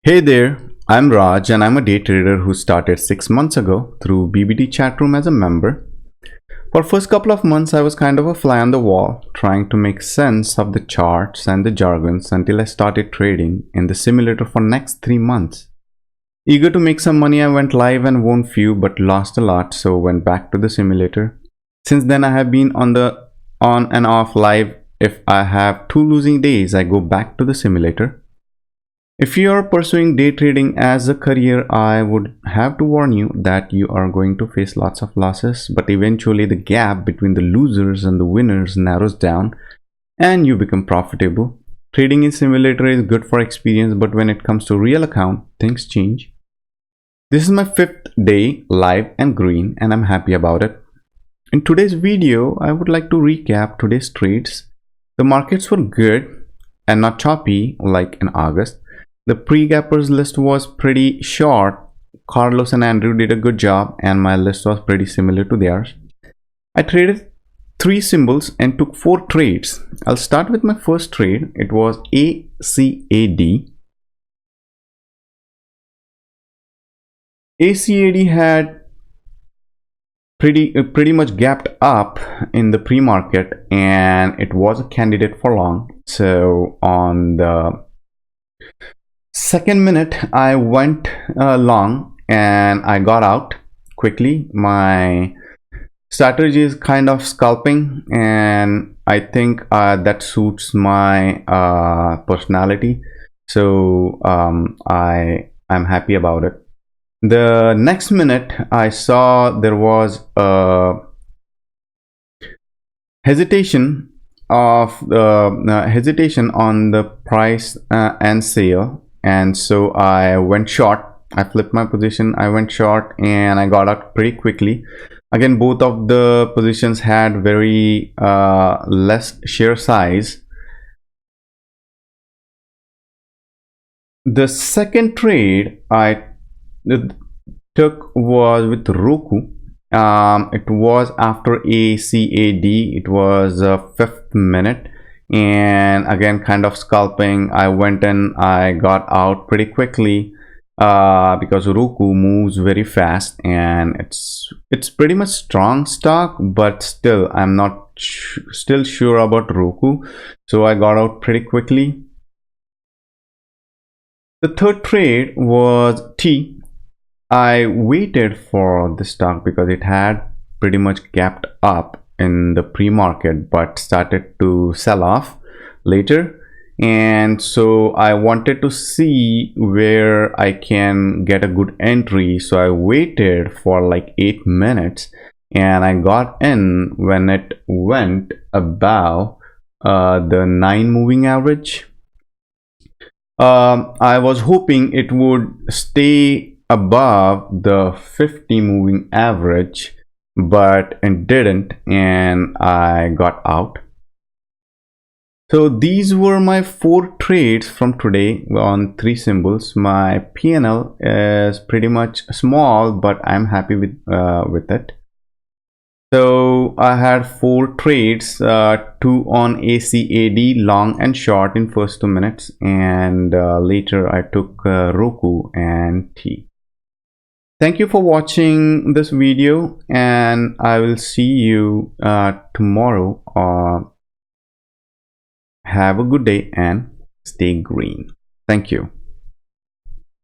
Hey there, I'm Raj and I'm a day trader who started 6 months ago through BBT chat room as a member. For first couple of months I was kind of a fly on the wall, trying to make sense of the charts and the jargons until I started trading in the simulator for next 3 months. Eager to make some money, I went live and won few but lost a lot, so went back to the simulator. Since then I have been on and off live. If I have 2 losing days, I go back to the simulator. If you are pursuing day trading as a career, I would have to warn you that you are going to face lots of losses, but eventually the gap between the losers and the winners narrows down and you become profitable. Trading in simulator is good for experience, but when it comes to real account, things change. This is my 5th day live and green and I'm happy about it. In today's video, I would like to recap today's trades. The markets were good and not choppy like in August. The pre-gappers list was pretty short. Carlos and Andrew did a good job and my list was pretty similar to theirs. I traded 3 symbols and took 4 trades. I'll start with my first trade. It was ACAD. ACAD had pretty much gapped up in the pre-market and it was a candidate for long. So on the second minute I went long and I got out quickly. My strategy is kind of scalping and I think that suits my personality, so I'm happy about it. The next minute I saw there was a hesitation on the price and sale, and so I went short. I flipped my position, I went short and I got out pretty quickly. Again, both of the positions had very less share size. The second trade I took was with Roku. It was after ACAD. It was 5th minute and again kind of scalping. I went in, I got out pretty quickly because Roku moves very fast and it's pretty much strong stock, but still I'm not still sure about Roku, so I got out pretty quickly. The third trade was T. I waited for the stock because it had pretty much gapped up in the pre-market but started to sell off later, and so I wanted to see where I can get a good entry. So I waited for like 8 minutes and I got in when it went above the 9 moving average. I was hoping it would stay above the 50 moving average, but it didn't and I got out. So these were my 4 trades from today on 3 symbols. My P&L is pretty much small, but I'm happy with it. So I had 4 trades, 2 on ACAD, long and short in first 2 minutes, and later I took Roku and T. Thank you for watching this video and I will see you tomorrow. Have a good day and stay green. Thank you.